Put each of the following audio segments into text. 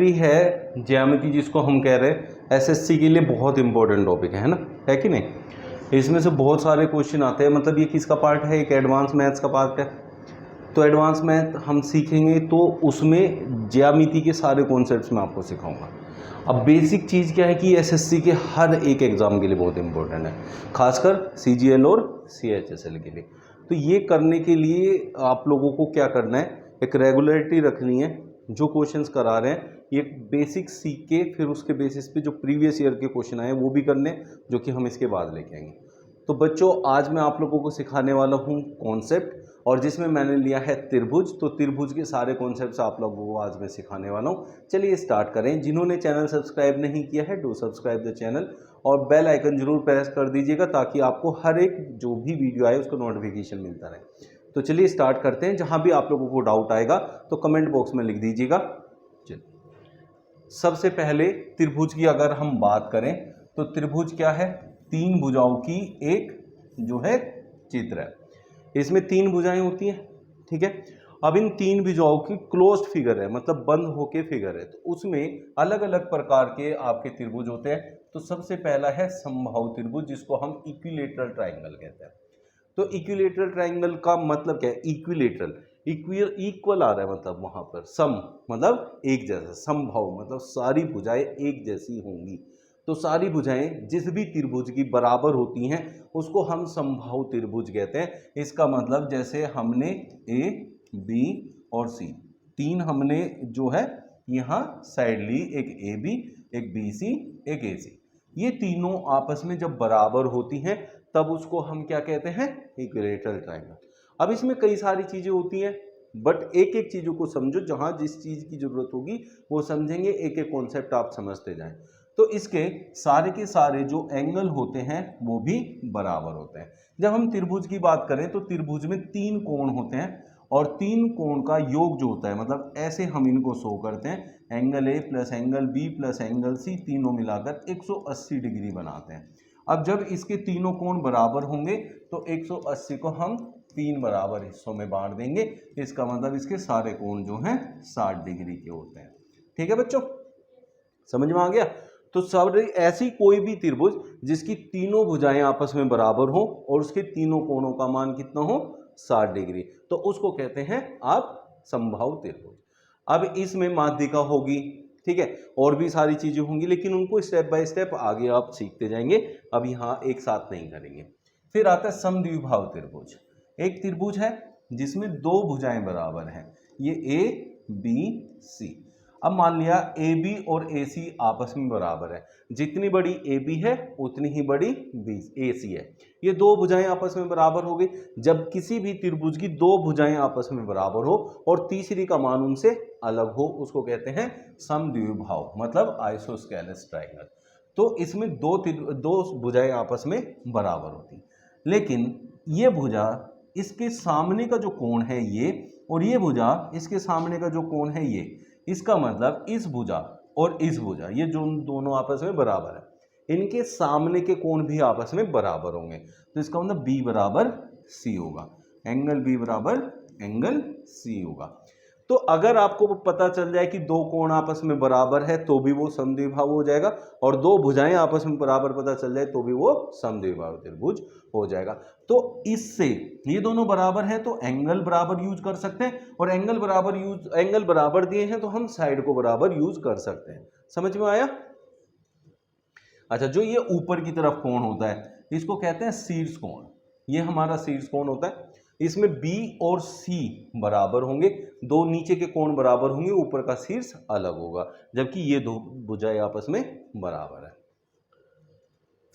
Geometry है, ज्यामिति जिसको हम कह रहे हैं, एसएससी के लिए बहुत इंपॉर्टेंट टॉपिक है ना, है कि नहीं। इसमें से बहुत सारे क्वेश्चन आते हैं, मतलब ये किसका पार्ट है, एक एडवांस मैथ्स का पार्ट है। तो एडवांस मैथ हम सीखेंगे तो उसमें ज्यामिति के सारे कॉन्सेप्ट्स मैं आपको सिखाऊंगा। अब बेसिक चीज़ क्या है कि एसएससी के हर एक एग्ज़ाम के लिए बहुत इंपॉर्टेंट है, खासकर सीजीएल और सीएचएसएल के लिए। तो ये करने के लिए आप लोगों को क्या करना है, एक रेगुलरिटी रखनी है। जो क्वेश्चंस करा रहे हैं ये बेसिक सीख के फिर उसके बेसिस पे जो प्रीवियस ईयर के क्वेश्चन आए वो भी करने, जो कि हम इसके बाद लेके आएंगे। तो बच्चों आज मैं आप लोगों को सिखाने वाला हूँ कॉन्सेप्ट, और जिसमें मैंने लिया है त्रिभुज। तो त्रिभुज के सारे कॉन्सेप्ट्स आप लोगों को आज मैं सिखाने वाला हूँ। चलिए स्टार्ट करें। जिन्होंने चैनल सब्सक्राइब नहीं किया है, डू सब्सक्राइब द चैनल और बेल आइकन जरूर प्रेस कर दीजिएगा, ताकि आपको हर एक जो भी वीडियो आए उसका नोटिफिकेशन मिलता रहे। तो चलिए स्टार्ट करते हैं। जहाँ भी आप लोगों को डाउट आएगा तो कमेंट बॉक्स में लिख दीजिएगा। चलिए सबसे पहले त्रिभुज की अगर हम बात करें तो त्रिभुज क्या है, तीन भुजाओं की एक जो है चित्र है। इसमें तीन भुजाएं होती हैं, ठीक है। अब इन तीन भुजाओं की क्लोज्ड फिगर है, मतलब बंद होके फिगर है, तो उसमें अलग अलग प्रकार के आपके त्रिभुज होते हैं। तो सबसे पहला है समबाहु त्रिभुज, जिसको हम इक्विलेटरल ट्राइंगल कहते हैं। तो इक्विलेटरल ट्राइंगल का मतलब क्या है, इक्विलेटरल इक्वल आ रहा है, मतलब वहां पर सम मतलब एक जैसा, समबाहु मतलब सारी भुजाएं एक जैसी होंगी। तो सारी भुजाएं जिस भी त्रिभुज की बराबर होती हैं उसको हम समबाहु त्रिभुज कहते हैं। इसका मतलब जैसे हमने ए बी और सी तीन हमने जो है यहाँ साइड ली, एक ए बी, एक बी सी, एक ए सी, ये तीनों आपस में जब बराबर होती हैं तब उसको हम क्या कहते हैं, इक्विलेटरल ट्राइंगल। अब इसमें कई सारी चीजें होती हैं, बट एक एक चीजों को समझो, जहां जिस चीज की जरूरत होगी वो समझेंगे, एक एक कॉन्सेप्ट आप समझते जाएं। तो इसके सारे के सारे जो एंगल होते हैं वो भी बराबर होते हैं। जब हम त्रिभुज की बात करें तो त्रिभुज में तीन कोण होते हैं, और तीन कोण का योग जो होता है, मतलब ऐसे हम इनको शो करते हैं, angle A plus angle B plus angle C, तीनों मिलाकर 180 डिग्री बनाते हैं। अब जब इसके तीनों कोण बराबर होंगे तो 180 को हम तीन बराबर हिस्सों में बांट देंगे। इसका मतलब इसके सारे कोण जो हैं 60 डिग्री के होते हैं। ठीक है बच्चों, समझ में आ गया। तो सब ऐसी कोई भी त्रिभुज जिसकी तीनों भुजाएं आपस में बराबर हो और उसके तीनों कोणों का मान कितना हो, 60 डिग्री, तो उसको कहते हैं आप समबाहु त्रिभुज। अब इसमें माध्यिका होगी, ठीक है, और भी सारी चीजें होंगी, लेकिन उनको स्टेप बाय स्टेप आगे आप सीखते जाएंगे, अब यहाँ एक साथ नहीं करेंगे। फिर आता है समद्विबाहु त्रिभुज। एक त्रिभुज है जिसमें दो भुजाएं बराबर हैं, ये ए बी सी। अब मान लिया ए बी और ए सी आपस में बराबर है, जितनी बड़ी ए बी है उतनी ही बड़ी बी ए सी है। ये दो भुजाएं आपस में बराबर हो गई। जब किसी भी त्रिभुज की दो भुजाएं आपस में बराबर हो और तीसरी का मान उनसे अलग हो, उसको कहते हैं समद्विबाहु, मतलब आइसोस्केलस ट्राइंगल। तो इसमें दो भुजाएं आपस में बराबर होती, लेकिन ये भुजा इसके सामने का जो कोण है ये, और ये भुजा इसके सामने का जो कोण है ये, इसका मतलब इस भुजा और इस भुजा ये जो दोनों आपस में बराबर है, इनके सामने के कोण भी आपस में बराबर होंगे। तो इसका मतलब बी बराबर सी होगा, एंगल बी बराबर एंगल सी होगा। तो अगर आपको पता चल जाए कि दो कोण आपस में बराबर है तो भी वो समद्विबाहु हो जाएगा, और दो भुजाएं आपस में बराबर पता चल जाए तो भी वो समद्विबाहु त्रिभुज हो जाएगा। तो इससे ये दोनों बराबर हैं तो एंगल बराबर यूज कर सकते हैं, और एंगल बराबर दिए हैं तो हम साइड को बराबर यूज कर सकते हैं। समझ में आया। अच्छा, जो ये ऊपर की तरफ कोण होता है इसको कहते हैं शीर्ष कोण। ये हमारा शीर्ष कोण होता है, इसमें B और C बराबर होंगे, दो नीचे के कोण बराबर होंगे, ऊपर का शीर्ष अलग होगा, जबकि ये दो भुजाएं आपस में बराबर है।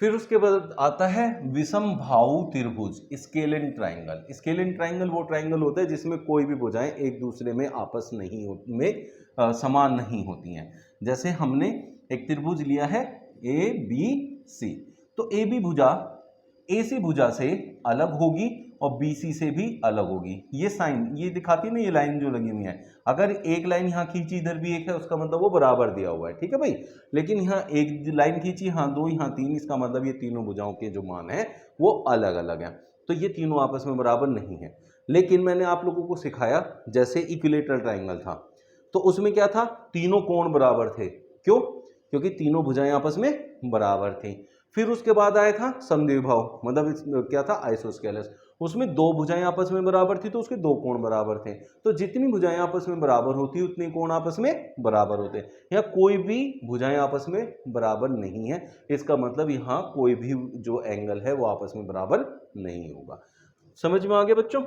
फिर उसके बाद आता है विषमबाहु त्रिभुज, स्केलेन ट्राइंगल। स्केलेन ट्राइंगल वो ट्राइंगल होता है जिसमें कोई भी भुजाएं एक दूसरे में आपस में समान नहीं होती हैं। जैसे हमने एक त्रिभुज लिया है ए बी सी, तो ए बी भुजा ए सी भुजा से अलग होगी और बी सी से भी अलग होगी। ये साइन ये दिखाती है ना, ये लाइन जो लगी हुई है, अगर एक लाइन यहाँ खींची इधर भी एक है, उसका मतलब वो बराबर दिया हुआ है, ठीक है भाई। लेकिन यहाँ एक लाइन खींची, यहाँ दो, यहाँ तीन, इसका मतलब ये तीनों भुजाओं के जो मान है वो अलग अलग है, तो ये तीनों आपस में बराबर नहीं है। लेकिन मैंने आप लोगों को सिखाया जैसे इक्विलेटरल ट्राइंगल था, तो उसमें क्या था, तीनों कोण बराबर थे। क्यों? क्योंकि तीनों भुजाएं आपस में बराबर थी। फिर उसके बाद आया था समद्विभाव, मतलब क्या था, आइसोस्केलस। उसमें दो भुजाएं आपस में बराबर थी तो उसके दो कोण बराबर थे। तो जितनी भुजाएं आपस में बराबर होती उतने कोण आपस में बराबर होते। यहाँ कोई भी भुजाएं आपस में बराबर नहीं है, इसका मतलब यहाँ कोई भी जो एंगल है वो आपस में बराबर नहीं होगा। समझ में आ गया बच्चों?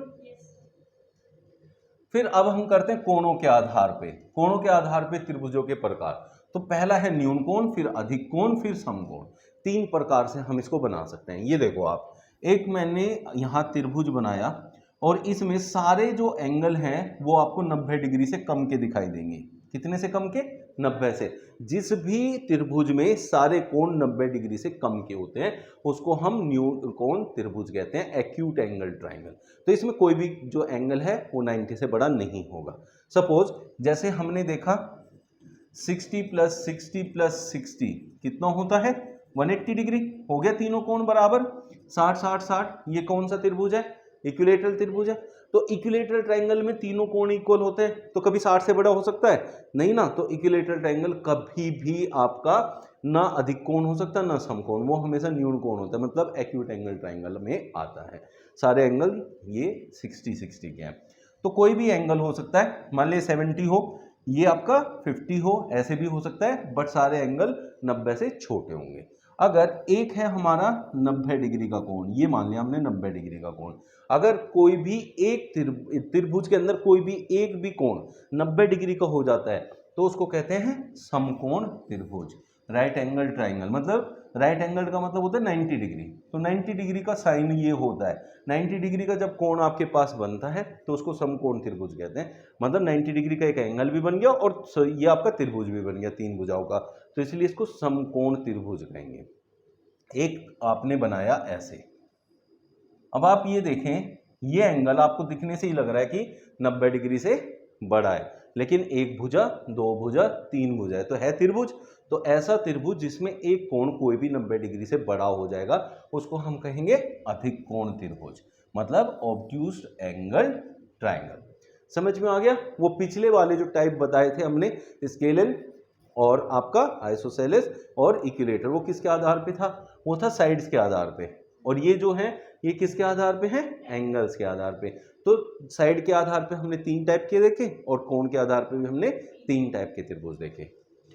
फिर अब हम करते हैं कोणों के आधार पे, कोणों के आधार पे त्रिभुजों के प्रकार। तो पहला है न्यून कोण, फिर अधिक कोण, फिर समकोण। तीन प्रकार से हम इसको बना सकते हैं। ये देखो आप, एक मैंने यहां त्रिभुज बनाया और इसमें सारे जो एंगल हैं वो आपको 90 डिग्री से कम के दिखाई देंगे। कितने से कम के? 90 से। जिस भी त्रिभुज में सारे कोण 90 डिग्री से कम के होते हैं उसको हम न्यून कोण त्रिभुज कहते हैं, एक्यूट एंगल ट्राइंगल। तो इसमें कोई भी जो एंगल है वो 90 से बड़ा नहीं होगा। सपोज जैसे हमने देखा 60 प्लस 60 प्लस 60 कितना होता है? 180 डिग्री। हो गया तीनों कोण बराबर, 60 60 60। ये कौन सा त्रिभुज है? इक्विलेटरल त्रिभुज है। तो इक्विलेटरल ट्रायंगल में तीनों कोण इक्वल होते हैं, तो कभी 60 से बड़ा हो सकता है? नहीं ना। तो इक्विलेटरल ट्रायंगल कभी भी आपका ना अधिक कोण हो सकता ना समकोण, वो हमेशा न्यून कोण होता है, मतलब एक्यूट एंगल ट्रायंगल में आता है। सारे एंगल ये 60 60 के हैं। तो कोई भी एंगल हो सकता है, मान लिया 70 हो, ये आपका 50 हो, ऐसे भी हो सकता है, बट सारे एंगल 90 से छोटे होंगे। अगर एक है हमारा 90 डिग्री का कोण, ये मान लिया हमने 90 डिग्री का कोण, अगर कोई भी एक त्रिभुज के अंदर कोई भी एक भी कोण 90 डिग्री का हो जाता है तो उसको कहते हैं समकोण त्रिभुज, राइट एंगल ट्राइंगल। मतलब राइट एंगल का मतलब होता है 90 डिग्री। तो 90 डिग्री का साइन ये होता है, 90 डिग्री का जब कोण आपके पास बनता है तो उसको समकोण त्रिभुज कहते हैं। मतलब 90 डिग्री का एक एंगल भी बन गया और ये आपका त्रिभुज भी बन गया तीन भुजाओं का, तो इसलिए इसको समकोण त्रिभुज कहेंगे। एक आपने बनाया ऐसे। अब आप ये देखें, ये एंगल आपको दिखने से ही लग रहा है कि 90 डिग्री से बड़ा है, लेकिन एक भुजा, दो भुजा, तीन भुजा है तो है त्रिभुज। तो ऐसा त्रिभुज जिसमें एक कोण कोई भी 90 डिग्री से बड़ा हो जाएगा उसको हम कहेंगे अधिक कोण त्रिभुज, मतलब ऑब्ट्यूज एंगल ट्राइंगल। समझ में आ गया? वो पिछले वाले जो टाइप बताए थे हमने, स्केलन और आपका आइसोसेलेस और इक्विलेटर, वो किसके आधार पे था? वो था साइड्स के आधार पे। और ये जो है ये किसके आधार पे है? एंगल्स के आधार पे। तो साइड के आधार पे हमने तीन टाइप के देखे और कोण के आधार पे भी हमने तीन टाइप के त्रिभुज देखे।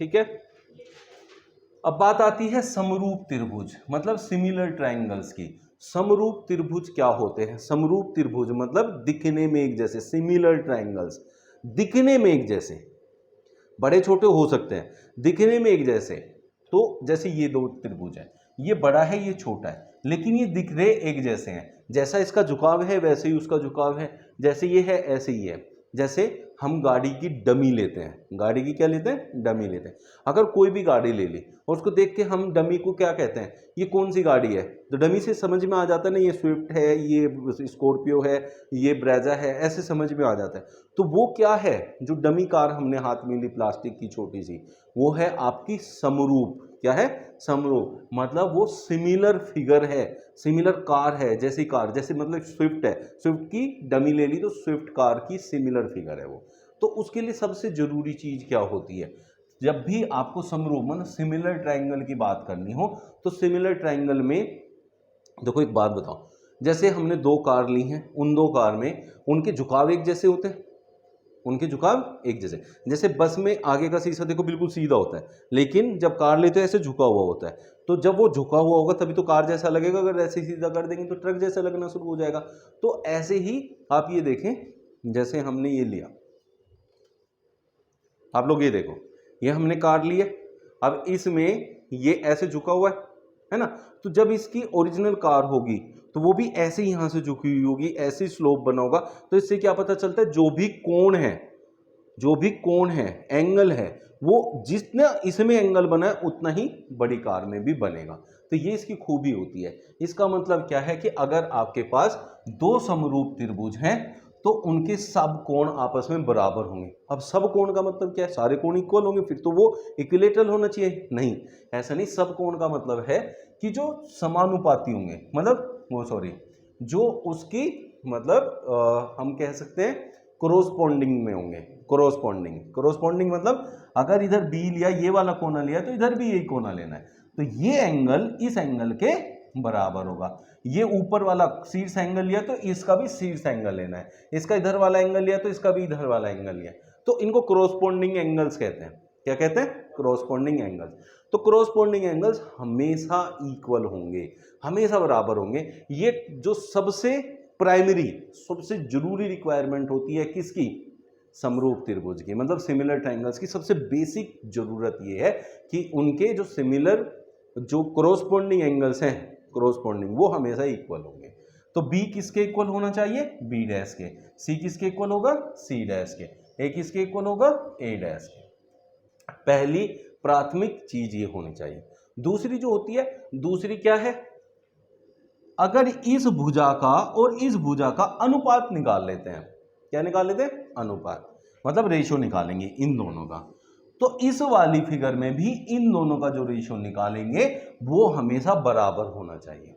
ठीक है, अब बात आती है समरूप त्रिभुज, मतलब सिमिलर ट्रायंगल्स की। समरूप त्रिभुज क्या होते हैं? समरूप त्रिभुज मतलब दिखने में एक जैसे, सिमिलर ट्रायंगल्स दिखने में एक जैसे, बड़े छोटे हो सकते हैं, दिखने में एक जैसे। तो जैसे ये दो त्रिभुज है, ये बड़ा है ये छोटा है, लेकिन ये दिख रहे एक जैसे हैं। जैसा इसका झुकाव है वैसे ही उसका झुकाव है, जैसे ये है ऐसे ही है। जैसे हम गाड़ी की डमी लेते हैं, गाड़ी की क्या लेते हैं? डमी लेते हैं। अगर कोई भी गाड़ी ले ली और उसको देख के हम डमी को क्या कहते हैं? ये कौन सी गाड़ी है? तो डमी से समझ में आ जाता है ना, ये स्विफ्ट है, ये स्कॉर्पियो है, ये ब्रेजा है, ऐसे समझ में आ जाता है। तो वो क्या है जो डमी कार हमने हाथ में ली प्लास्टिक की छोटी सी, वो है आपकी समरूप। क्या है? समरूप, मतलब वो सिमिलर फिगर है, सिमिलर कार है, जैसी कार, जैसे मतलब स्विफ्ट है, स्विफ्ट की डमी ले ली तो स्विफ्ट कार की सिमिलर फिगर है वो। तो उसके लिए सबसे जरूरी चीज क्या होती है? जब भी आपको समरूप मतलब सिमिलर ट्रायंगल की बात करनी हो तो सिमिलर ट्रायंगल में देखो, एक बात बताओ, जैसे हमने दो कार ली हैं, उन दो कार में उनके झुकाव एक जैसे होते हैं, उनके झुकाव एक जैसे। जैसे बस में आगे का शीशा देखो बिल्कुल सीधा होता है, लेकिन जब कार लेते हैं ऐसे झुका हुआ होता है। तो जब वो झुका हुआ होगा तभी तो कार जैसा लगेगा, अगर ऐसे सीधा कर देंगे तो ट्रक जैसा लगना शुरू हो जाएगा। तो ऐसे ही आप ये देखें, जैसे हमने ये लिया, आप लोग ये देखो, ये हमने कार ली है, अब इसमें ये ऐसे झुका हुआ है ना। तो जब इसकी ओरिजिनल कार होगी तो वो भी ऐसे ही यहां से झुकी हुई होगी, ऐसे स्लोप बना होगा। तो इससे क्या पता चलता है? जो भी कोण है, जो भी कोण है, एंगल है, वो जितना इसमें एंगल बना है उतना ही बड़ी कार में भी बनेगा। तो ये इसकी खूबी होती है। इसका मतलब क्या है कि अगर आपके पास दो समरूप त्रिभुज हैं तो उनके सब कोण आपस में बराबर होंगे। अब सब कोण का मतलब क्या है? सारे कोण इक्वल होंगे, फिर तो वो इक्विलेटरल होना चाहिए। नहीं, ऐसा नहीं। सब कोण का मतलब है कि जो समानुपाती होंगे, मतलब वो सॉरी, जो उसकी मतलब हम कह सकते हैं कोरोस्पोंडिंग में होंगे। कोरोस्पोंडिंग, कोरोस्पोंडिंग मतलब अगर इधर बी लिया, ये वाला कोना लिया, तो इधर भी यही कोना लेना है, तो ये एंगल इस एंगल के बराबर होगा। ये ऊपर वाला शीर्ष एंगल लिया तो इसका भी शीर्ष एंगल लेना है, इसका इधर वाला एंगल लिया तो इसका भी इधर वाला एंगल लिया, तो इनको कोरोस्पोंडिंग एंगल्स कहते हैं। क्या कहते हैं? Corresponding angles. तो कोरोस्पोंडिंग एंगल्स हमेशा इक्वल होंगे, हमेशा बराबर होंगे। ये जो सबसे प्राइमरी, सबसे जरूरी रिक्वायरमेंट होती है किसकी? समरूप त्रिभुज की, मतलब सिमिलर ट्रायंगल्स की सबसे बेसिक जरूरत ये है कि उनके जो सिमिलर, जो कोरोस्पोंडिंग एंगल्स हैं, कोरोस्पोंडिंग, वो हमेशा इक्वल होंगे। तो बी किसके इक्वल होना चाहिए? बी डैश के। सी किसके इक्वल होगा? सी डैश के। ए किसके इक्वल होगा? ए डैश के। पहली प्राथमिक चीज ये होनी चाहिए। दूसरी जो होती है, दूसरी क्या है? अगर इस भुजा का और इस भुजा का अनुपात निकाल लेते हैं, क्या निकाल लेते हैं? अनुपात, मतलब रेशियो निकालेंगे इन दोनों का, तो इस वाली फिगर में भी इन दोनों का जो रेशियो निकालेंगे वो हमेशा बराबर होना चाहिए।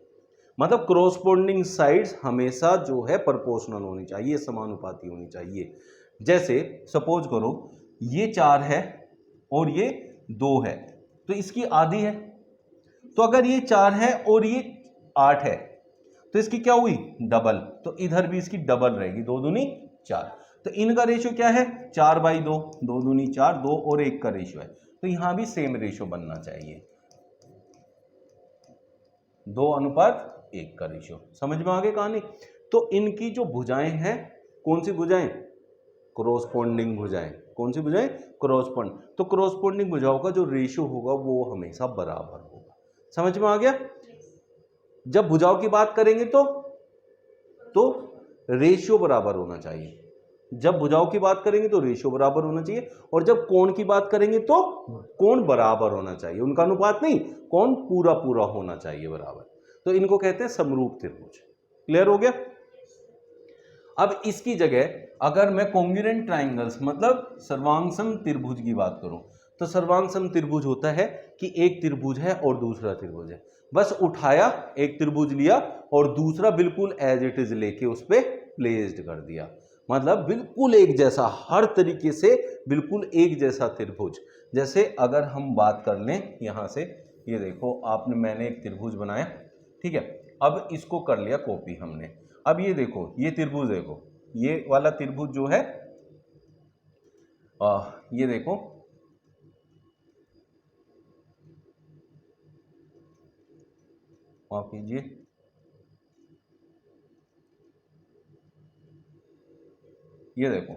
मतलब क्रोस्पोंडिंग साइड्स हमेशा जो है प्रोपोर्शनल होनी चाहिए, समानुपाती होनी चाहिए। जैसे सपोज करो ये 4 है और ये 2 है, तो इसकी आधी है। तो अगर ये 4 है और ये 8 है तो इसकी क्या हुई? डबल। तो इधर भी इसकी डबल रहेगी, 2 दूनी 4। तो इनका रेशियो क्या है? 4/2, 2 दूनी 4, 2 और 1 का रेशियो है, तो यहां भी सेम रेशियो बनना चाहिए, 2:1 का रेशियो। समझ में आ गई कहानी? तो इनकी जो भुजाएं हैं, कौन सी भुजाएं? कोरोस्पोंडिंग भुजाएं। कौन सी भुजाएं? कोरोस्पोंड। तो कोरोस्पोंडिंग भुजाओं का जो रेशियो होगा वो हमेशा बराबर होगा। समझ में आ गया? जब भुजाओं की बात करेंगे तो रेशियो बराबर होना चाहिए। जब भुजाओं की बात करेंगे तो रेशियो बराबर होना चाहिए, और जब कोण की बात करेंगे तो कोण बराबर होना चाहिए, उनका अनुपात नहीं, कोण पूरा पूरा होना चाहिए बराबर। तो इनको कहते हैं समरूप त्रिभुज। क्लियर हो गया? अब इसकी जगह अगर मैं कॉन्ग्रुएंट ट्रायंगल्स, मतलब सर्वांगसम त्रिभुज की बात करूं, तो सर्वांगसम त्रिभुज होता है कि एक त्रिभुज है और दूसरा त्रिभुज है, बस उठाया, एक त्रिभुज लिया और दूसरा बिल्कुल एज इट इज लेके उस पर प्लेस्ड कर दिया, मतलब बिल्कुल एक जैसा, हर तरीके से बिल्कुल एक जैसा त्रिभुज। जैसे अगर हम बात कर लें यहां से, ये देखो आपने, मैंने एक त्रिभुज बनाया, ठीक है, अब इसको कर लिया कॉपी हमने। अब ये देखो, ये त्रिभुज देखो, ये वाला त्रिभुज जो है, ये देखो, माफ कीजिए, ये देखो,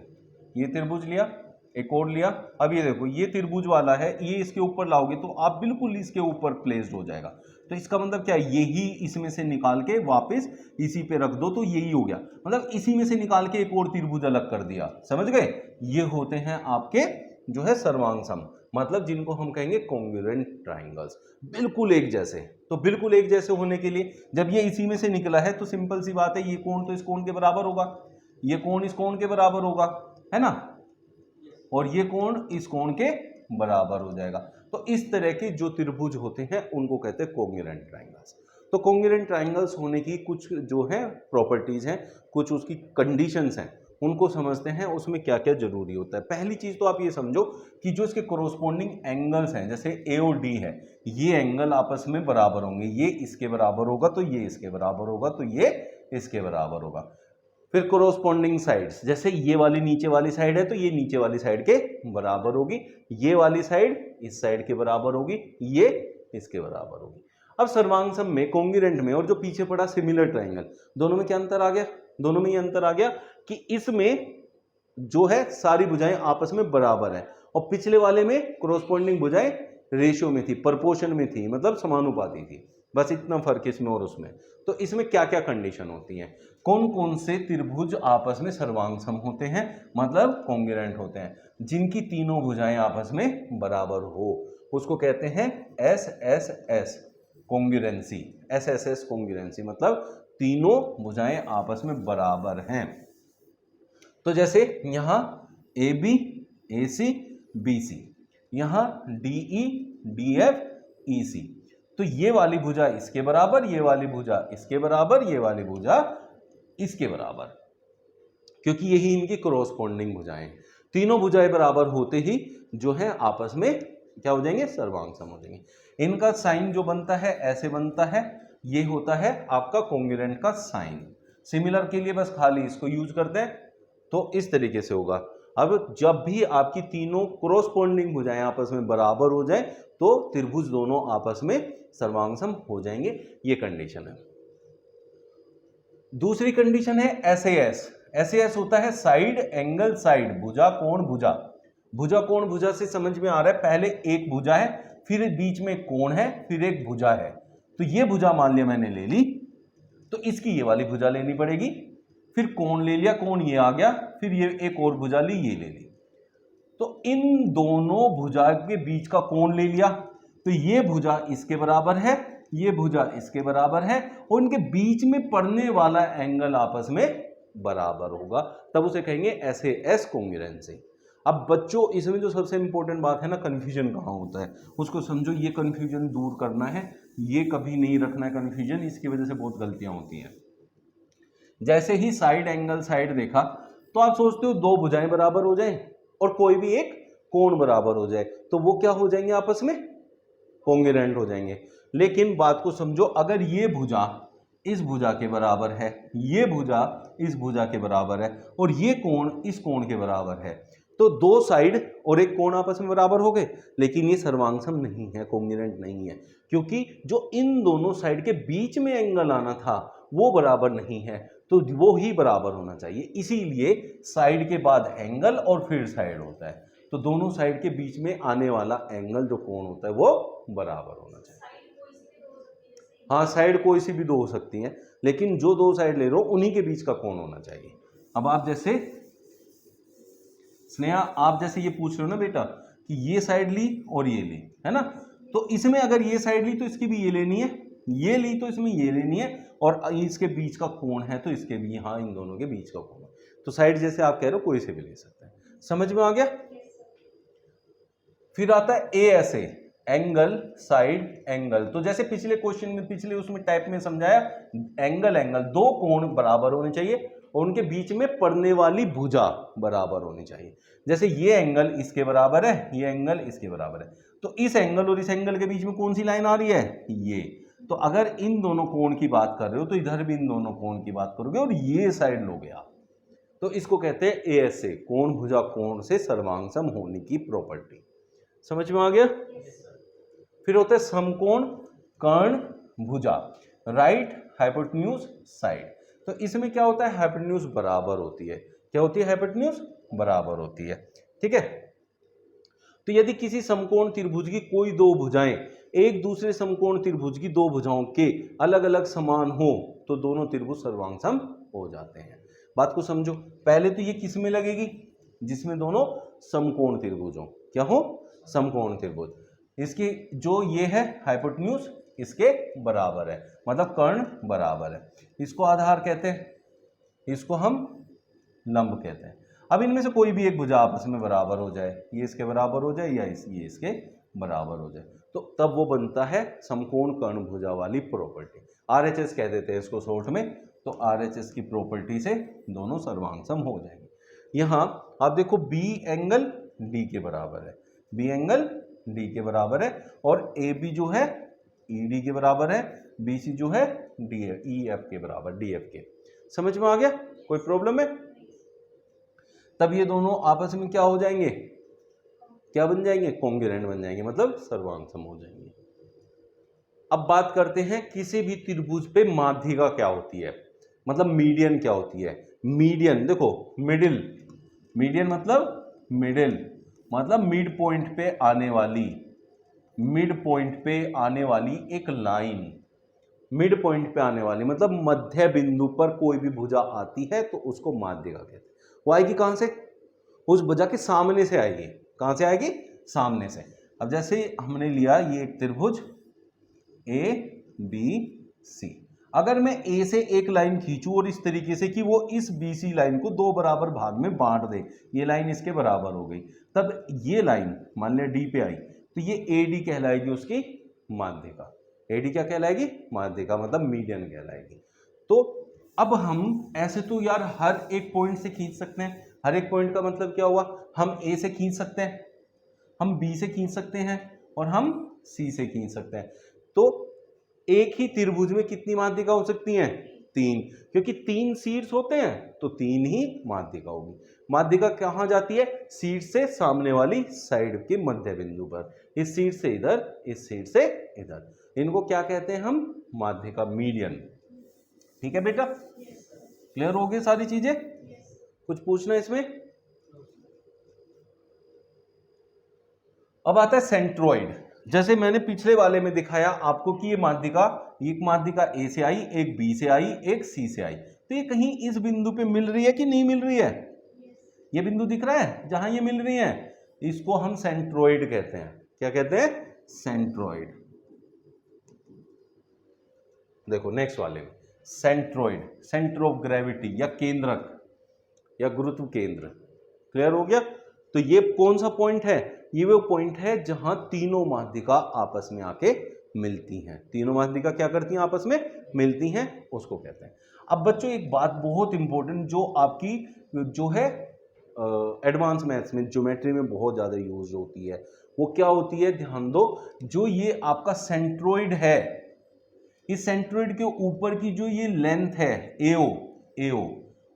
ये त्रिभुज लिया, एक और लिया, अब ये देखो, ये त्रिभुज वाला है, ये इसके ऊपर लाओगे तो आप बिल्कुल इसके ऊपर प्लेस्ड हो जाएगा। तो इसका मतलब क्या है? यही इसमें से निकाल के वापस इसी पे रख दो तो यही हो गया, मतलब इसी में से निकाल के एक और त्रिभुज अलग कर दिया। समझ गए? ये होते हैं आपके जो है सर्वांगसम, मतलब जिनको हम कहेंगे कॉन्ग्रुएंट ट्रायंगल्स, बिल्कुल एक जैसे। तो बिल्कुल एक जैसे होने के लिए, जब ये इसी में से निकला है तो सिंपल सी बात है, ये कोण तो इस कोण के बराबर होगा, ये कोण इस कोण के बराबर होगा, है ना, और ये कोण इस कोण के बराबर हो जाएगा। तो इस तरह के जो त्रिभुज होते हैं उनको कहते हैं कॉन्ग्रुएंट ट्रायंगल्स। तो कॉन्ग्रुएंट ट्रायंगल्स होने की कुछ जो है प्रॉपर्टीज हैं, कुछ उसकी कंडीशंस हैं, उनको समझते हैं, उसमें क्या क्या जरूरी होता है। पहली चीज तो आप ये समझो कि जो इसके कोरोस्पोंडिंग एंगल्स हैं, जैसे ए और डी है, ये एंगल आपस में बराबर होंगे, ये इसके बराबर होगा तो ये इसके बराबर होगा, तो ये इसके बराबर होगा। फिर कोरोस्पोंडिंग साइड्स, जैसे ये वाली नीचे वाली साइड है तो ये नीचे वाली साइड के बराबर होगी, ये वाली साइड इस साइड के बराबर होगी, ये इसके बराबर होगी। अब सर्वांगसम में, कॉन्ग्रुएंट में, और जो पीछे पड़ा सिमिलर ट्रायंगल, दोनों में क्या अंतर आ गया? दोनों में ये अंतर आ गया कि इसमें जो है सारी भुजाएं आपस में बराबर है, और पिछले वाले में कोरोस्पोंडिंग भुजाएं रेशियो में थी, प्रोपोर्शन में थी, मतलब समानुपाती थी। बस इतना फर्क इसमें और उसमें। तो इसमें क्या क्या कंडीशन होती हैं? कौन कौन से त्रिभुज आपस में सर्वांगसम होते हैं, मतलब कॉन्ग्रुएंट होते हैं? जिनकी तीनों भुजाएं आपस में बराबर हो, उसको कहते हैं SSS कॉन्ग्रुएंसी। SSS कॉन्ग्रुएंसी मतलब तीनों भुजाएं आपस में बराबर हैं। तो जैसे यहां AB AC BC, यहां DE DF EC, तो ये वाली भुजा इसके बराबर, ये वाली भुजा इसके बराबर, ये वाली भुजा इसके बराबर, क्योंकि यही इनकी कोरोस्पोंडिंग भुजाएं। तीनों भुजाएं बराबर होते ही जो है आपस में क्या हो जाएंगे, सर्वांग सम हो जाएंगे। इनका साइन जो बनता है ऐसे बनता है, ये होता है आपका कोंग्रुएंट का साइन। सिमिलर के लिए बस खाली इसको यूज करते हैं, तो इस तरीके से होगा। अब जब भी आपकी तीनों कोरोस्पोंडिंग भुजाएं आपस में बराबर हो जाए तो त्रिभुज दोनों आपस में सर्वांग सम हो जाएंगे, ये कंडीशन है। दूसरी कंडीशन है एसएएस। एसएएस होता है साइड एंगल साइड, भुजा कोण भुजा। भुजा कोण भुजा से समझ में आ रहा है, पहले एक भुजा है, फिर बीच में कोण है, फिर एक भुजा है। तो ये भुजा मान लिया मैंने ले ली, तो इसकी ये वाली भुजा लेनी पड़ेगी, फिर कोण ले लिया, कोण ये आ गया, फिर ये एक और भुजा ली, ये ले ली। तो इन दोनों भुजा के बीच का कोण ले लिया, तो ये भुजा इसके बराबर है, ये भुजा इसके बराबर है, और इनके बीच में पड़ने वाला एंगल आपस में बराबर होगा, तब उसे कहेंगे एसएएस कोंग्रुएंसी। अब बच्चों इसमें जो सबसे इंपॉर्टेंट बात है ना, कंफ्यूजन कहाँ होता है उसको समझो। ये कंफ्यूजन दूर करना है, ये कभी नहीं रखना है कंफ्यूजन, इसकी वजह से बहुत गलतियां होती हैं। जैसे ही साइड एंगल साइड देखा तो आप सोचते हो दो भुजाएं बराबर हो जाएं और कोई भी एक कोण बराबर हो जाए, तो वो क्या हो जाएंगे, आपस में कोंग्रुएंट हो जाएंगे। लेकिन बात को समझो, अगर ये भुजा इस भुजा के बराबर है, ये भुजा इस भुजा के बराबर है, और ये कोण इस कोण के बराबर है, तो दो साइड और एक कोण आपस में बराबर हो गए, लेकिन ये सर्वांग सम नहीं है, कोंग्रुएंट नहीं है, क्योंकि जो इन दोनों साइड के बीच में एंगल आना था वो बराबर नहीं है, तो वो ही बराबर होना चाहिए। इसीलिए साइड के बाद एंगल और फिर साइड होता है, तो दोनों साइड के बीच में आने वाला एंगल जो कोण होता है वो बराबर होना चाहिए। हाँ, साइड कोई सी भी दो हो सकती हैं, लेकिन जो दो साइड ले रहे हो उन्हीं के बीच का कोण होना चाहिए। अब आप जैसे स्नेहा, आप जैसे ये पूछ रहे हो ना बेटा कि ये साइड ली और ये ली, है ना, तो इसमें अगर ये साइड ली तो इसकी भी ये लेनी है, ये ली तो इसमें ये लेनी है, और इसके बीच का कोण है तो इसके भी, हाँ इन दोनों के बीच का कोण है, तो साइड जैसे आप कह रहे हो कोई से भी ले सकते हैं। समझ में आ गया? फिर आता है एएसए, एंगल साइड एंगल। तो जैसे पिछले क्वेश्चन में, पिछले उसमें टाइप में समझाया, एंगल एंगल दो कोण बराबर होने चाहिए और उनके बीच में पड़ने वाली भुजा बराबर होनी चाहिए। जैसे ये एंगल इसके बराबर है, ये एंगल इसके बराबर है, तो इस एंगल और इस एंगल के बीच में कौन सी लाइन आ रही है, ये। तो अगर इन दोनों कोण की बात कर रहे हो तो इधर भी इन दोनों कोण की बात करोगे और ये साइड लोगे आप, तो इसको कहते हैं एएसए, कोण भुजा कोण से सर्वांग सम होने की प्रॉपर्टी। समझ में आ गया? फिर होता है समकोण कर्ण भुजा, राइट हाइपोटेन्यूज साइड। तो इसमें क्या होता है, हाइपोटेन्यूज बराबर होती है। क्या होती है? हाइपोटेन्यूज बराबर होती है। ठीक है, तो यदि किसी समकोण त्रिभुज की कोई दो भुजाएं एक दूसरे समकोण त्रिभुज की दो भुजाओं के अलग अलग समान हो तो दोनों त्रिभुज सर्वांग सम हो जाते हैं। बात को समझो, पहले तो ये किस में लगेगी, जिसमें दोनों समकोण त्रिभुज हो। क्या हो? समकोण त्रिभुज। इसकी जो ये है हाइपोटेन्यूज इसके बराबर है, मतलब कर्ण बराबर है। इसको आधार कहते हैं, इसको हम लंब कहते हैं। अब इनमें से कोई भी एक भुजा आपस में बराबर हो जाए, ये इसके बराबर हो जाए या ये इसके बराबर हो जाए, तो तब वो बनता है समकोण कर्ण भुजा वाली प्रॉपर्टी। आरएचएस कह देते हैं इसको शॉर्ट में। तो आरएचएस की प्रॉपर्टी से दोनों सर्वांग सम हो जाएंगे। यहाँ आप देखो बी एंगल डी के बराबर है, बी एंगल डी के बराबर है, और ए बी जो है ई डी के बराबर है, बी सी जो है डी ई एफ के बराबर, डी एफ के। समझ में आ गया? कोई प्रॉब्लम है? तब ये दोनों आपस में क्या हो जाएंगे, क्या बन जाएंगे? कॉन्ग्रुएंट बन जाएंगे, मतलब सर्वांग सम हो जाएंगे। अब बात करते हैं किसी भी त्रिभुज पे माध्यिका क्या होती है, मतलब मीडियन क्या होती है। मीडियन देखो, मिडिल, मीडियन मतलब मिडिल, मतलब मिड पॉइंट पे आने वाली, मिड पॉइंट पे आने वाली एक लाइन, मिड पॉइंट पे आने वाली मतलब मध्य बिंदु पर कोई भी भुजा आती है तो उसको माध्यिका कहते हैं। वो आएगी कहां से? उस भुजा के सामने से आएगी। कहां से आएगी? सामने से। अब जैसे हमने लिया ये एक त्रिभुज ए बी सी, अगर मैं ए से एक लाइन खींचूं और इस तरीके से कि वो इस बी सी लाइन को दो बराबर भाग में बांट दे, ये लाइन इसके बराबर हो गई, तब ये लाइन मान लिया डी पे आई, तो ये ए डी कहलाएगी उसकी माध्यिका। एडी क्या कहलाएगी? माध्यिका, मतलब मीडियन कहलाएगी। तो अब हम ऐसे तो यार हर एक पॉइंट से खींच सकते हैं, हर एक पॉइंट का मतलब क्या हुआ, हम ए से खींच सकते हैं, हम बी से खींच सकते हैं और हम सी से खींच सकते हैं। तो एक ही त्रिभुज में कितनी माध्यिका हो सकती हैं, 3, क्योंकि 3 शीर्ष होते हैं तो 3 ही माध्यिका होगी। माध्यिका कहां जाती है, शीर्ष से सामने वाली साइड के मध्य बिंदु पर, इस शीर्ष से इधर, इस शीर्ष से इधर, इनको क्या कहते हैं हम, माध्यिका, मीडियन। ठीक है बेटा, क्लियर हो गई सारी चीजें? कुछ पूछना इसमें? अब आता है सेंट्रोइड। जैसे मैंने पिछले वाले में दिखाया आपको कि ये माध्यिका, एक माध्यिका ए से आई, एक बी से आई, एक सी से आई, तो ये कहीं इस बिंदु पे मिल रही है कि नहीं मिल रही है? ये बिंदु दिख रहा है जहां ये मिल रही है, इसको हम सेंट्रोइड कहते हैं। क्या कहते हैं? सेंट्रोइड। देखो नेक्स्ट वाले में, सेंट्रोइड, सेंटर ऑफ ग्रेविटी या केंद्रक या गुरुत्व केंद्र। क्लियर हो गया? तो ये कौन सा पॉइंट है, ये वो पॉइंट है जहां तीनों माध्यिका आपस में आके मिलती हैं। तीनों माध्यिका क्या करती हैं, आपस में मिलती हैं, उसको कहते हैं। अब बच्चों एक बात बहुत इंपॉर्टेंट जो आपकी जो है एडवांस मैथ्स में, ज्योमेट्री में बहुत ज्यादा यूज होती है, वो क्या होती है, ध्यान दो। जो ये आपका सेंट्रोइड है, इस सेंट्रोइड के ऊपर की जो ये लेंथ है एओ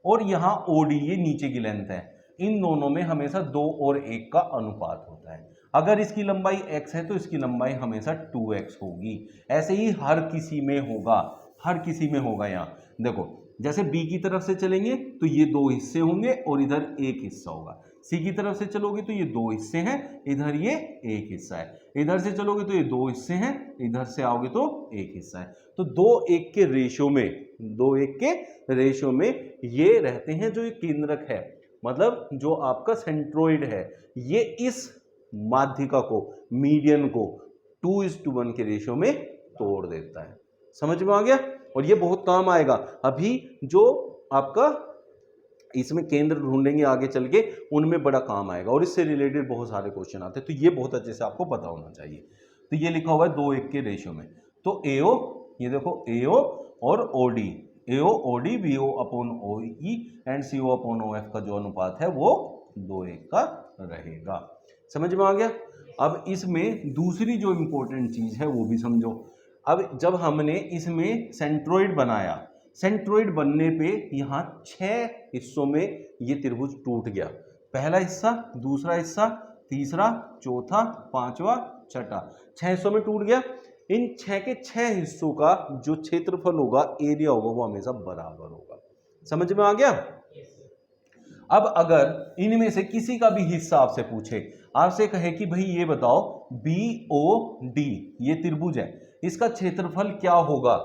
और यहां ओडी, ये नीचे की लेंथ है, इन दोनों में हमेशा 2 और 1 का अनुपात होता है। अगर इसकी लंबाई x है तो इसकी लंबाई हमेशा 2x होगी। ऐसे ही हर किसी में होगा, हर किसी में होगा। यहाँ देखो, जैसे b की तरफ से चलेंगे तो ये 2 हिस्से होंगे और इधर 1 हिस्सा होगा। c की तरफ से चलोगे तो ये 2 हिस्से हैं, इधर ये 1 हिस्सा है। इधर से चलोगे तो ये 2 हिस्से हैं, इधर से आओगे तो 1 हिस्सा है। तो 2:1 के रेशियो में, 2:1 के रेशियो में ये रहते हैं जो ये केंद्रक है, मतलब जो आपका सेंट्रोइड है, ये इस माध्यिका को, मीडियन को 2:1 के रेशियो में तोड़ देता है। समझ में आ गया? और ये बहुत काम आएगा। अभी जो आपका इसमें केंद्र ढूंढेंगे आगे चल के, उनमें बड़ा काम आएगा और इससे रिलेटेड बहुत सारे क्वेश्चन आते हैं, तो ये बहुत अच्छे से आपको पता होना चाहिए। तो ये लिखा हुआ है 2:1 के रेशियो में। तो एओ, ये देखो एओ और ओडी, एओ ओडी बीओ अपॉन ओई एंड सीओ अपॉन ओएफ का जो अनुपात है वो 2:1 का रहेगा। समझ में आ गया? अब इसमें दूसरी जो इंपॉर्टेंट चीज है वो भी समझो। अब जब हमने इसमें सेंट्रोइड बनाया, सेंट्रोइड बनने पे यहाँ 6 हिस्सों में ये त्रिभुज टूट गया। पहला हिस्सा, दूसरा हिस्सा, तीसरा, चौथा, पांचवा, छठा, 6 हिस्सों में टूट गया। इन 6 के 6 हिस्सों का जो क्षेत्रफल होगा, एरिया होगा, वो हमेशा बराबर होगा। समझ में आ गया? अब अगर इनमें से किसी का भी हिस्सा आपसे पूछे, आपसे कहे कि भाई ये बताओ BOD ये त्रिभुज है, इसका क्षेत्रफल क्या होगा,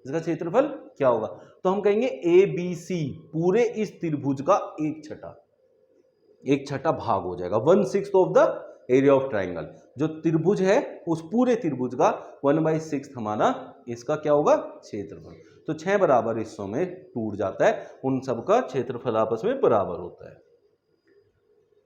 इसका क्षेत्रफल क्या होगा, तो हम कहेंगे ABC पूरे इस त्रिभुज का 1/6 भाग हो जाएगा, 1/6 of the area of triangle. जो त्रिभुज है उस पूरे त्रिभुज का 1/6 हमारा इसका क्या होगा, क्षेत्रफल। तो 6 बराबर हिस्सों में टूट जाता है, उन सब का क्षेत्रफल आपस में बराबर होता है।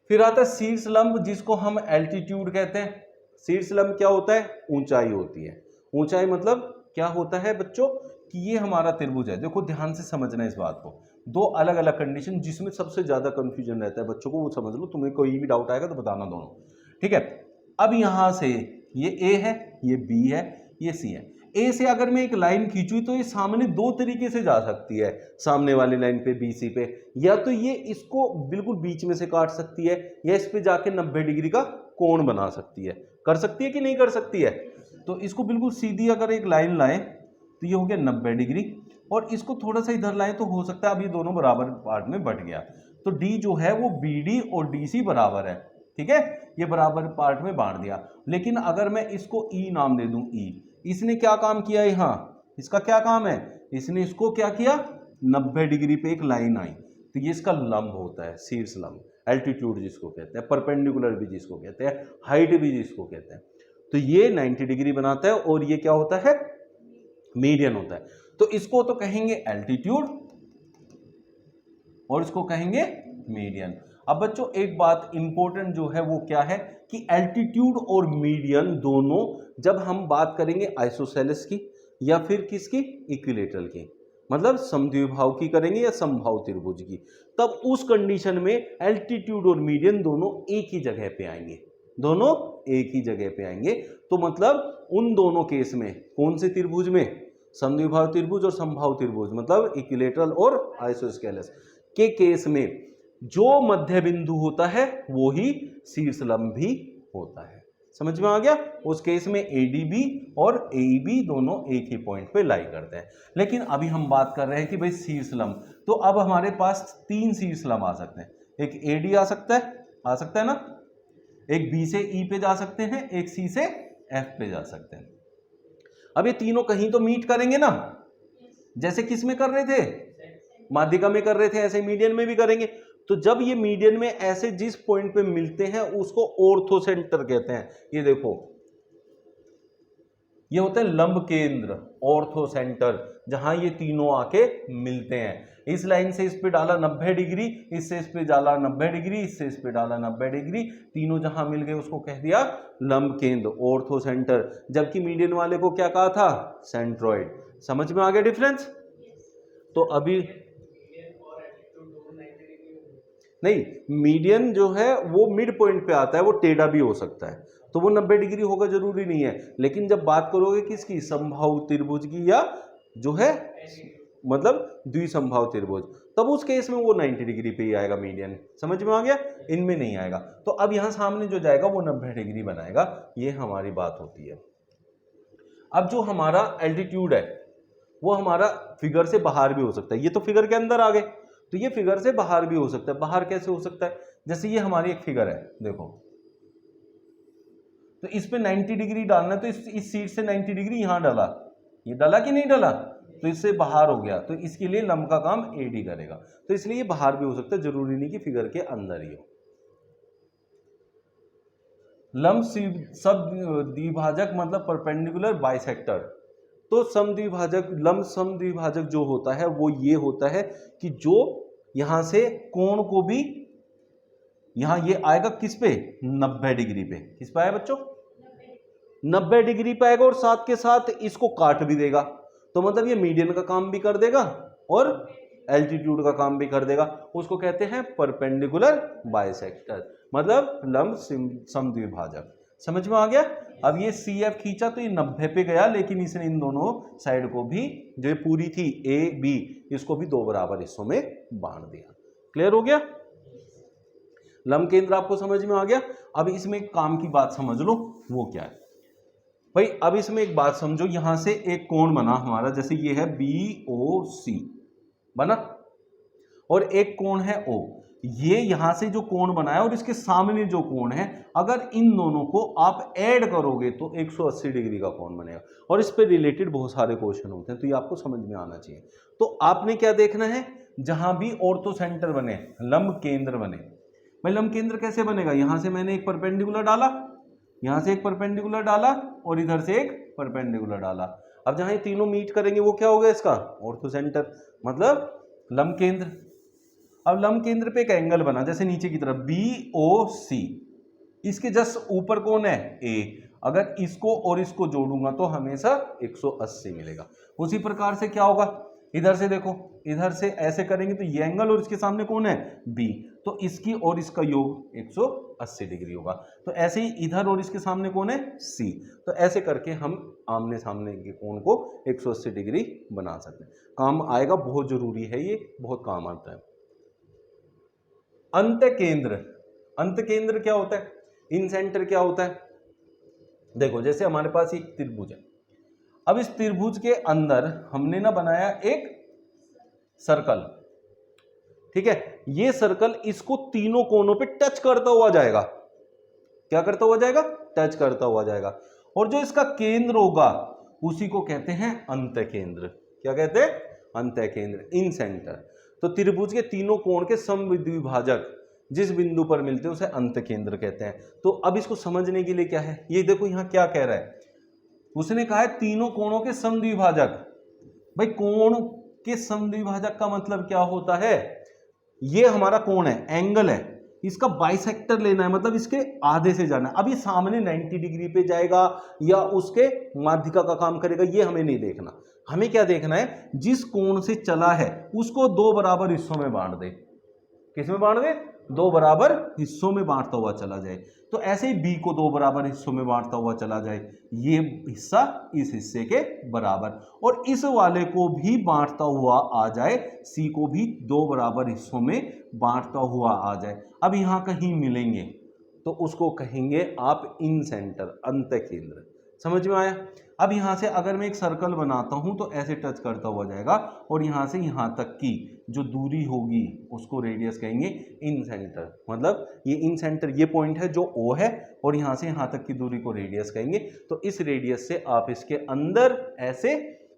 फिर आता है शीर्ष लंब, जिसको हम एल्टीट्यूड कहते हैं। शीर्ष लंब क्या होता है, ऊंचाई होती है। ऊंचाई मतलब क्या होता है बच्चों, कि ये हमारा त्रिभुज है। देखो ध्यान से समझना इस बात को, 2 अलग अलग कंडीशन जिसमें सबसे ज्यादा कंफ्यूजन रहता है बच्चों को, वो समझ लो। तुम्हें कोई भी डाउट आएगा तो बताना दोनों, ठीक है। अब यहां से ये A है, ये B है, ये C है। A से अगर मैं एक लाइन खींचूं तो ये सामने 2 तरीके से जा सकती है, सामने वाली लाइन पे BC पे, या तो ये इसको बिल्कुल बीच में से काट सकती है, या इस पे जाके 90 डिग्री का कोण बना सकती है। कर सकती है कि नहीं कर सकती है? तो इसको बिल्कुल सीधी अगर एक लाइन लाएं तो ये हो गया 90 डिग्री, और इसको थोड़ा सा इधर लाएं तो हो सकता है अब ये दोनों बराबर पार्ट में बट गया, तो D जो है वो BD और DC बराबर है, ठीक है, ये बराबर पार्ट में बांट दिया। लेकिन अगर मैं इसको E नाम दे दूं, E, इसने क्या काम किया, यहाँ इसका क्या काम है, इसने इसको क्या किया, 90 डिग्री पे एक लाइन आई, तो ये इसका लंब होता है, शीर्ष लंब, एल्टीट्यूड जिसको कहते हैं, परपेंडिकुलर भी जिसको कहते हैं, हाइट भी जिसको कहते हैं। तो ये 90 डिग्री बनाता है, और ये क्या होता है, मीडियन होता है। तो इसको तो कहेंगे एल्टीट्यूड और इसको कहेंगे मीडियन। अब बच्चों एक बात इंपॉर्टेंट जो है वो क्या है, कि एल्टीट्यूड और मीडियन दोनों जब हम बात करेंगे आइसोसेलेस की या फिर किसकी, इक्विलेटरल की, मतलब समद्विभाव की करेंगे या समबाहु त्रिभुज की, तब उस कंडीशन में एल्टीट्यूड और मीडियन दोनों एक ही जगह पे आएंगे, दोनों एक ही जगह पे आएंगे। तो मतलब उन दोनों केस में कौन से त्रिभुज में, समद्विभाव त्रिभुज और समबाहु त्रिभुज मतलब इक्विलैटरल और आइसोस्केलस के केस में जो मध्य बिंदु होता है वो ही शीर्ष लंब भी होता है। समझ में आ गया? उस केस में ADB और AEB दोनों एक ही पॉइंट पे लाई करते हैं। लेकिन अभी हम बात कर रहे हैं कि भाई शीर्ष लंब, तो अब हमारे पास 3 शीर्ष लंब आ सकते हैं। एक AD आ सकता है ना, एक B से E पे जा सकते हैं, एक C से F पे जा सकते हैं। अब ये तीनों कहीं तो मीट करेंगे ना, जैसे किस में कर रहे थे, माध्यिका में कर रहे थे, ऐसे मीडियन में भी करेंगे। तो जब ये मीडियन में ऐसे जिस पॉइंट पे मिलते हैं उसको ऑर्थोसेंटर कहते हैं। ये देखो, ये होता है लंब केंद्र, ऑर्थोसेंटर, जहां ये तीनों आके मिलते हैं। इस लाइन से इस पे डाला 90 डिग्री, इससे इस पे डाला 90 डिग्री, इससे इस पे डाला 90 डिग्री, तीनों जहां मिल गए उसको कह दिया लंब केंद्र, ऑर्थोसेंटर। जबकि मीडियन वाले को क्या कहा था, सेंट्रोइड। समझ में आ गया डिफरेंस? तो अभी नहीं, मीडियन जो है वो मिड पॉइंट पे आता है, वो टेढ़ा भी हो सकता है, तो वो 90 डिग्री होगा जरूरी नहीं है। लेकिन जब बात करोगे किसकी, समबाहु त्रिभुज की या जो है मतलब द्विसंभाव त्रिभुज, तब उस केस में वो 90 डिग्री पे ही आएगा मीडियन। समझ में आ गया? इनमें नहीं आएगा। तो अब यहां सामने जो जाएगा वो 90 डिग्री बनाएगा, ये हमारी बात होती है। अब जो हमारा एल्टीट्यूड है वो हमारा फिगर से बाहर भी हो सकता है। ये तो फिगर के अंदर आ गए, तो ये फिगर से बाहर भी हो सकता है। बाहर कैसे हो सकता है, जैसे ये हमारी एक फिगर है, देखो, तो इस पे 90 डिग्री डालना है, तो इस सीट से 90 डिग्री यहां डाला, ये डाला कि नहीं डाला, तो इससे बाहर हो गया, तो इसके लिए लंब का काम AD करेगा। तो इसलिए ये बाहर भी हो सकता है, जरूरी नहीं कि फिगर के अंदर ही हो। लंब सब द्विभाजक मतलब परपेंडिकुलर बाइसेक्टर। तो समद्विभाजक, लंब समद्विभाजक जो होता है वो ये होता है कि जो यहां से कोण को भी, यहां ये आएगा किस पे, 90 डिग्री पे। किस पे आया बच्चों, 90 डिग्री पे आएगा, और साथ के साथ इसको काट भी देगा। तो मतलब ये मीडियन का काम भी कर देगा और एल्टीट्यूड का काम भी कर देगा। उसको कहते हैं परपेंडिकुलर बाइसेक्टर, मतलब लंब समद्विभाजक। समझ में आ गया? अब ये CF खींचा तो ये 90 पे गया, लेकिन इसने इन दोनों साइड को भी, जो ये पूरी थी AB, इसको भी 2 बराबर हिस्सों में बांट दिया। क्लियर हो गया? लंब केंद्र आपको समझ में आ गया। अब इसमें एक काम की बात समझ लो, वो क्या है भाई। अब इसमें एक बात समझो, यहां से एक कोण बना हमारा, जैसे ये है BOC बना, और एक कोण है O। ये यहां से जो कोण बना है और इसके सामने जो कोण है, अगर इन दोनों को आप ऐड करोगे तो 180 डिग्री का कोण बनेगा। और इस पे रिलेटेड बहुत सारे क्वेश्चन होते हैं, तो ये आपको समझ में आना चाहिए। तो आपने क्या देखना है, जहां भी ऑर्थोसेंटर बने, लंब केंद्र बने। भाई लंब केंद्र कैसे बनेगा, यहां से मैंने एक परपेंडिकुलर डाला, यहां से एक परपेंडिकुलर डाला, और इधर से एक परपेंडिकुलर डाला। अब जहां ये तीनों मीट करेंगे वो क्या होगा, इसका ऑर्थोसेंटर, मतलब लंब केंद्र। अब लंब केंद्र पे एक एंगल बना, जैसे नीचे की तरफ BOC, इसके जस्ट ऊपर कौन है, A। अगर इसको और इसको जोड़ूंगा तो हमेशा 180 मिलेगा। उसी प्रकार से क्या होगा, इधर से देखो, इधर से ऐसे करेंगे तो ये एंगल, और इसके सामने कौन है, B, तो इसकी और इसका योग 180 डिग्री होगा। तो ऐसे ही इधर और इसके सामने कौन है, C, तो ऐसे करके हम आमने सामने के कोण को 180 डिग्री बना सकते हैं। काम आएगा, बहुत जरूरी है, ये बहुत काम आता है। अंत केंद्र, अंत केंद्र क्या होता है, इन सेंटर क्या होता है। देखो जैसे हमारे पास एक त्रिभुज है, अब इस त्रिभुज के अंदर हमने ना बनाया एक सर्कल, ठीक है। ये सर्कल इसको तीनों कोनों पे टच करता हुआ जाएगा। क्या करता हुआ जाएगा, टच करता हुआ जाएगा। और जो इसका केंद्र होगा उसी को कहते हैं अंत केंद्र। क्या कहते हैं, अंत केंद्र, इन सेंटर। तो त्रिभुज के तीनों कोण के समद्विभाजक जिस बिंदु पर मिलते हैं उसे अंत केंद्र कहते हैं। तो अब इसको समझने के लिए क्या है, ये देखो यहां क्या कह रहा है, उसने कहा है तीनों कोणों के समद्विभाजक। भाई कोण के समद्विभाजक का मतलब क्या होता है, ये हमारा कोण है, एंगल है, इसका बाइसेक्टर लेना है, मतलब इसके आधे से जाना है। अब ये सामने 90 डिग्री पे जाएगा या उसके माध्यिका का काम करेगा, ये हमें नहीं देखना। हमें क्या देखना है, जिस कोण से चला है उसको दो बराबर हिस्सों में बांट दे। किस में बांट दे? दो बराबर हिस्सों में बांटता हुआ चला जाए। तो ऐसे ही बी को दो बराबर हिस्सों में बांटता हुआ चला जाए, ये हिस्सा इस हिस्से के बराबर, और इस वाले को भी बांटता हुआ आ जाए, सी को भी दो बराबर हिस्सों में बांटता हुआ आ जाए। अब यहां कहीं मिलेंगे तो उसको कहेंगे आप इन सेंटर, अंत केंद्र। समझ में आया? अब यहां से अगर मैं एक सर्कल बनाता हूं तो ऐसे टच करता हुआ जाएगा, और यहां से यहां तक की जो दूरी होगी उसको रेडियस कहेंगे इन सेंटर। मतलब ये इन सेंटर, ये पॉइंट है जो O है, और यहां से यहां तक की दूरी को रेडियस कहेंगे। तो इस रेडियस से आप इसके अंदर ऐसे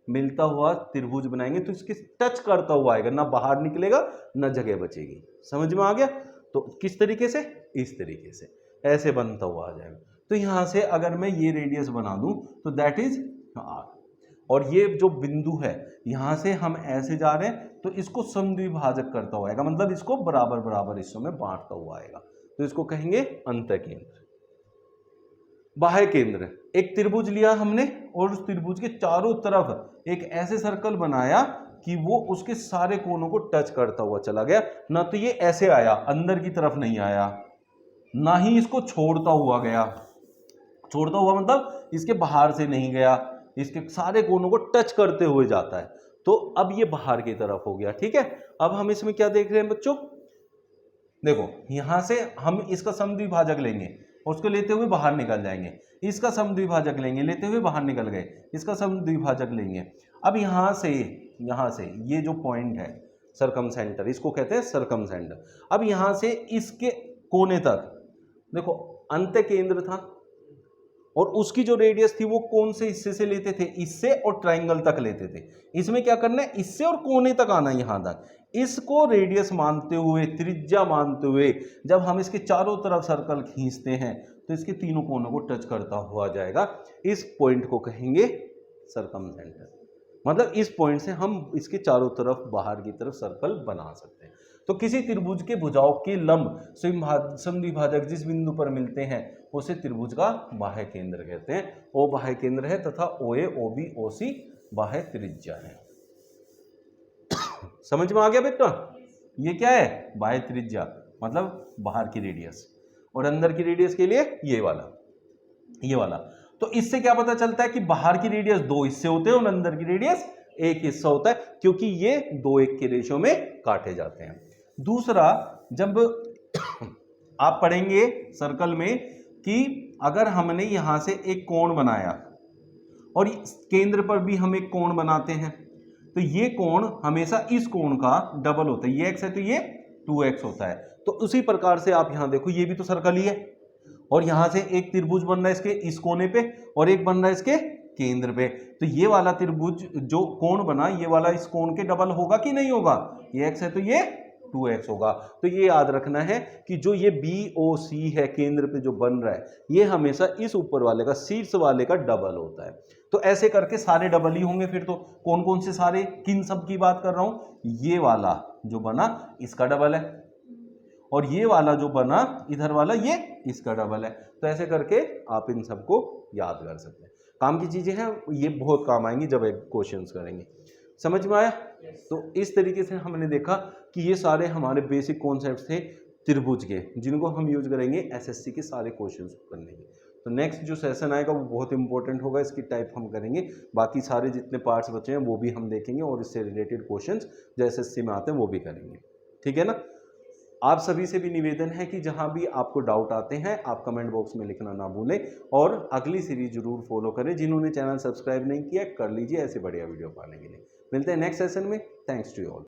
मिलता हुआ त्रिभुज बनाएंगे, तो इसके टच करता हुआ आएगा, ना बाहर निकलेगा ना जगह बचेगी। समझ में आ गया? तो किस तरीके से? इस तरीके से ऐसे बनता हुआ आ जाएगा। तो यहां से अगर मैं ये रेडियस बना दूं तो दैट इज आर, और ये जो बिंदु है यहां से हम ऐसे जा रहे हैं तो इसको समद्विभाजक करता हुआ आएगा, मतलब इसको बराबर बराबर हिस्सों में बांटता हुआ आएगा, तो इसको कहेंगे अंतःकेंद्र। बाह्य केंद्र, एक त्रिभुज लिया हमने और उस त्रिभुज के चारों तरफ एक ऐसे सर्कल बनाया कि वो उसके सारे कोनों को टच करता हुआ चला गया। ना तो ये ऐसे आया, अंदर की तरफ नहीं आया, ना ही इसको छोड़ता हुआ गया। छोड़ता हुआ मतलब इसके बाहर से नहीं गया, इसके सारे कोनों को टच करते हुए जाता है। तो अब ये बाहर की तरफ हो गया। ठीक है, अब हम इसमें क्या देख रहे हैं बच्चों? देखो यहां से हम इसका समद्विभाजक लेंगे, उसको लेते हुए बाहर निकल जाएंगे, इसका समद्विभाजक लेंगे, लेते हुए बाहर निकल गए, इसका समद्विभाजक लेंगे। अब यहां से ये जो पॉइंट है सरकम सेंटर, इसको कहते हैं सरकम सेंटर। अब यहां से इसके कोने तक देखो अंत केंद्र था, और उसकी जो रेडियस थी वो कौन से हिस्से से लेते थे? इससे, और ट्रायंगल तक लेते थे। इसमें क्या करना है, इससे और कोने तक आना, यहां तक। इसको रेडियस मानते हुए, त्रिज्या मानते हुए जब हम इसके चारों तरफ सर्कल खींचते हैं तो इसके तीनों कोनों को टच करता हुआ जाएगा। इस पॉइंट को कहेंगे सरकम सेंटर। मतलब इस पॉइंट से हम इसके चारों तरफ बाहर की तरफ सर्कल बना सकते हैं। तो किसी त्रिभुज के भुजाओं के लंब समद्विभाजक जिस बिंदु पर मिलते हैं उसे त्रिभुज का बाह्य केंद्र कहते हैं। ओ बाह्य केंद्र है तथा OA, OB, OC बाह्य त्रिज्या है। समझ में आ गया बेटा? ये क्या है? बाह्य त्रिज्या, मतलब बाहर की रेडियस, और अंदर की रेडियस के लिए ये वाला। तो इससे क्या पता चलता है कि बाहर की रेडियस दो हिस्से होते हैं और अंदर की रेडियस एक हिस्सा होता है, क्योंकि ये 2:1 के रेशो में काटे जाते हैं। दूसरा, जब आप पढ़ेंगे सर्कल में कि अगर हमने यहां से एक कोण बनाया और केंद्र पर भी हम एक कोण बनाते हैं, तो ये कोण हमेशा इस कोण का डबल होता है। ये x है तो ये 2x होता है। तो उसी प्रकार से आप यहां देखो, ये भी तो सर्कल ही है, और यहां से एक त्रिभुज बन रहा है इसके इस कोने पे, और एक बन रहा है इसके केंद्र पे। तो ये वाला त्रिभुज जो कोण बना, ये वाला इस कोण के डबल होगा कि नहीं होगा? ये x है तो ये 2x होगा। तो ये याद रखना है कि जो ये BOC है केंद्र पे जो बन रहा है, ये हमेशा इस ऊपर वाले का, शीर्ष वाले का डबल होता है। तो ऐसे करके सारे डबल ही होंगे फिर। तो कौन कौन से सारे, किन सब की बात कर रहा हूं? ये वाला जो बना इसका डबल है, और ये वाला जो बना इधर वाला ये इसका डबल है। तो ऐसे करके आप इन सबको याद कर सकते हैं। काम की चीजें हैं, ये बहुत काम आएंगी जब एक क्वेश्चंस करेंगे। समझ में आया? तो इस तरीके से हमने देखा कि ये सारे हमारे बेसिक कॉन्सेप्ट्स थे त्रिभुज के, जिनको हम यूज करेंगे SSC के सारे क्वेश्चंस करने के। तो नेक्स्ट जो सेशन आएगा वो बहुत इंपॉर्टेंट होगा, इसकी टाइप हम करेंगे। बाकी सारे जितने पार्ट्स बचे हैं वो भी हम देखेंगे, और इससे रिलेटेड क्वेश्चंस जो SSC में आते हैं वो भी करेंगे। ठीक है ना? आप सभी से भी निवेदन है कि जहां भी आपको डाउट आते हैं आप कमेंट बॉक्स में लिखना ना भूलें, और अगली सीरीज जरूर फॉलो करें। जिन्होंने चैनल सब्सक्राइब नहीं किया कर लीजिए ऐसे बढ़िया वीडियो पाने के लिए। मिलते हैं नेक्स्ट सेशन में। Thanks to all.